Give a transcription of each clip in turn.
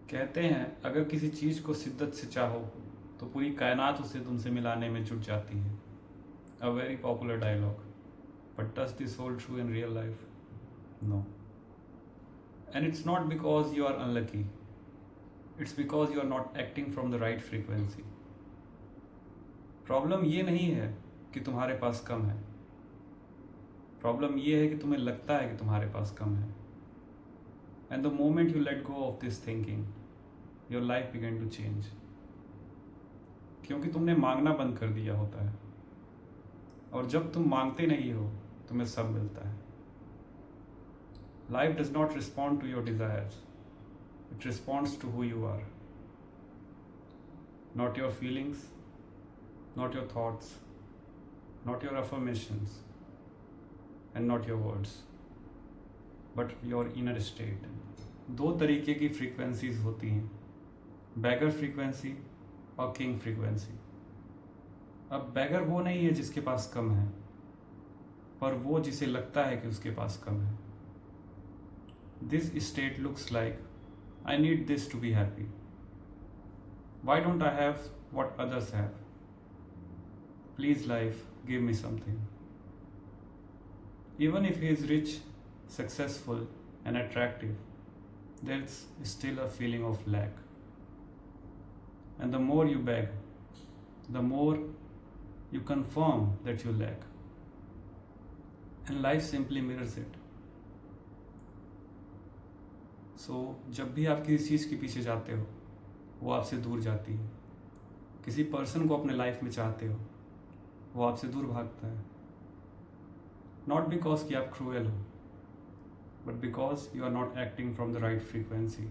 कहते हैं अगर किसी चीज़ को शिद्दत से चाहो तो पूरी कायनात उसे तुमसे मिलाने में जुट जाती है। A very popular dialogue, but does this hold true in real life? No. And it's not because you are unlucky, it's because you are not acting from the right frequency. Problem ये नहीं है कि तुम्हारे पास कम है, problem ये है कि तुम्हें लगता है कि तुम्हारे पास कम है। And the moment you let go of this thinking, your life begin to change. क्योंकि तुमने मांगना बंद कर दिया होता है, और जब तुम मांगते नहीं हो तुम्हें सब मिलता है। Life does not respond to your desires, it responds to who you are. Not your feelings, not your thoughts, not your affirmations, and not your words, but your inner state. दो तरीके की फ्रीक्वेंसीज होती हैं, beggar frequency और king frequency. अब beggar वो नहीं है जिसके पास कम है, पर वो जिसे लगता है कि उसके पास कम है। This state looks like I need this to be happy, why don't I have what others have, please life give me something. Even if he is rich, successful, and attractive, there's still a feeling of lack. And the more you beg, the more you confirm that you lack. And life simply mirrors it. So, जब भी आप किसी चीज़ के पीछे जाते हो, वो आपसे दूर जाती है। किसी पर्सन को अपने लाइफ में चाहते हो, वो आपसे दूर भागता है। Not because कि आप क्रूएल हो, but because you are not acting from the right frequency.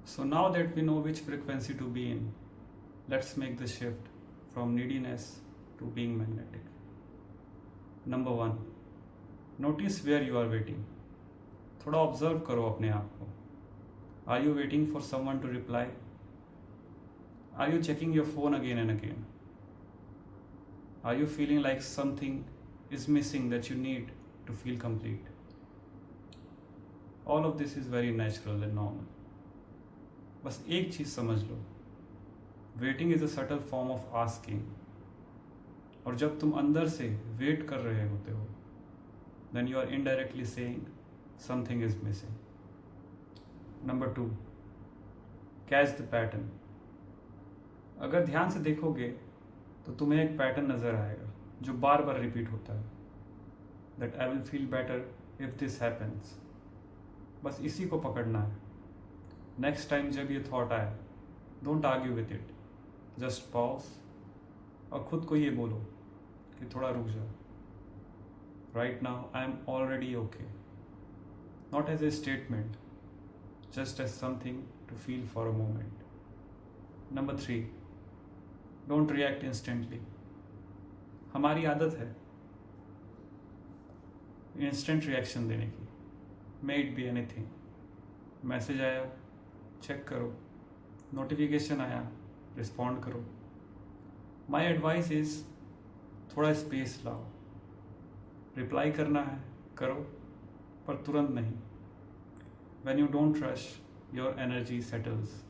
So now that we know which frequency to be in, let's make the shift from neediness to being magnetic. Number 1, notice where you are waiting. थोड़ा observe करो अपने आप को। Are you waiting for someone to reply? Are you checking your phone again and again? Are you feeling like something is missing that you need to feel complete? All of this is very natural and normal. बस एक चीज़ समझ लो, waiting is a subtle form of asking. और जब तुम अंदर से वेट कर रहे होते हो, then you are indirectly saying something is missing. Number 2, catch the pattern. अगर ध्यान से देखोगे तो तुम्हें एक पैटर्न नज़र आएगा जो बार बार रिपीट होता है, that I will feel better if this happens. बस इसी को पकड़ना है। नेक्स्ट टाइम जब ये थॉट आए, don't argue with it, just pause और खुद को ये बोलो कि थोड़ा रुक जा। Right now I am already okay, not as a statement, just as something to feel for a moment. Number 3, don't react instantly. हमारी आदत है इंस्टेंट रिएक्शन देने की, may it be anything. Message आया, चेक करो, नोटिफिकेशन आया, respond करो। My advice is थोड़ा स्पेस लाओ। रिप्लाई करना है करो, पर तुरंत नहीं। When you don't rush, your energy settles.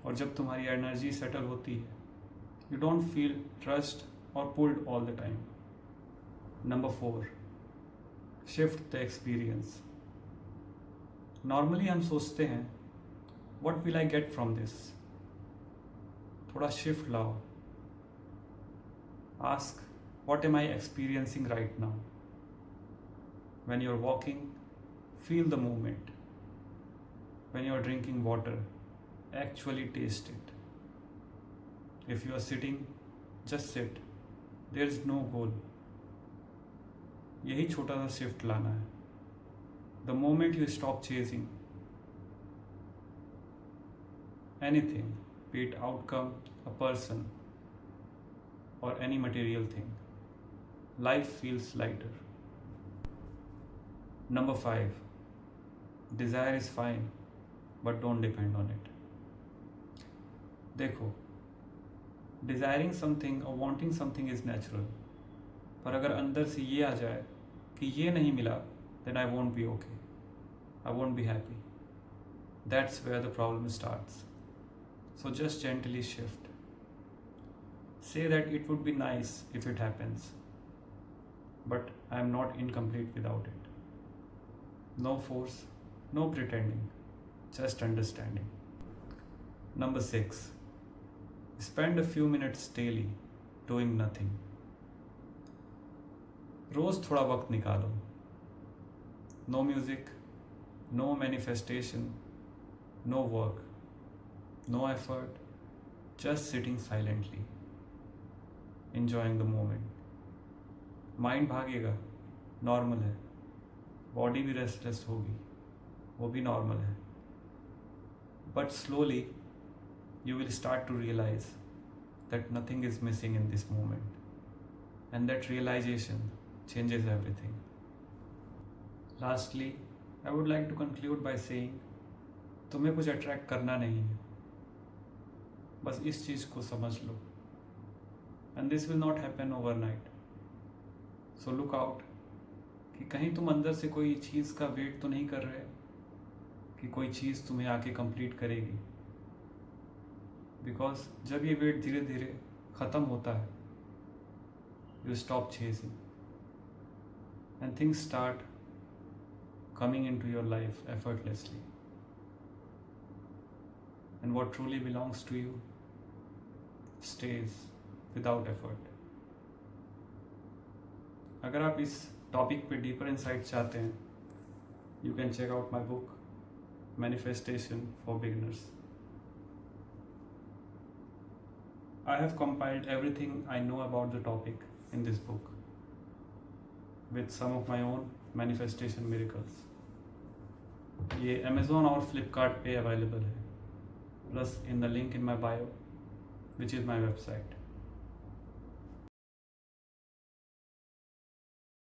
और जब तुम्हारी एनर्जी सेटल होती है, यू डोंट फील ट्रस्ट और pulled all the time. Number 4, shift the experience. Normally हम सोचते हैं what will I get from this. थोड़ा शिफ्ट लाओ। Ask what am I experiencing right now. When you are walking, feel the movement. When you are drinking water, actually taste it. If you are sitting, just sit. There is no goal. यही छोटा सा shift लाना है। The moment you stop chasing anything, be it outcome, a person, or any material thing, life feels lighter. Number 5, desire is fine, but don't depend on it. देखो, desiring something और wanting something is natural, पर अगर अंदर से ये आ जाए कि ये नहीं मिला, then I won't be okay, I won't be happy, That's where the problem starts. So just gently shift. Say that it would be nice if it happens, but I am not incomplete without it. No force, no pretending, just understanding. Number 6. Spend a few minutes daily doing nothing. रोज थोड़ा वक्त निकालो. No music, no manifestation, no work, no effort, just sitting silently, enjoying the moment. Mind भागेगा, normal है. Body भी restless होगी, वो भी normal है. But slowly you will start to realize that nothing is missing in this moment, and that realization changes everything. Lastly, I would like to conclude by saying तुम्हें कुछ attract करना नहीं है, बस इस चीज़ को समझ लो. And this will not happen overnight. So look out कि कहीं तुम अंदर से कोई चीज़ का वेट तो नहीं कर रहे कि कोई चीज़ तुम्हें आके कंप्लीट करेगी. बिकॉज जब ये वेट धीरे धीरे ख़त्म होता है, you stop chasing and things start coming into your life effortlessly. And what truly belongs to you stays without effort. अगर आप इस टॉपिक पे डीपर इंसाइट चाहते हैं, you can check out my book Manifestation for Beginners. I have compiled everything I know about the topic in this book with some of my own manifestation miracles. ये Amazon और Flipkart पे available है, plus in the link in my bio which is my website.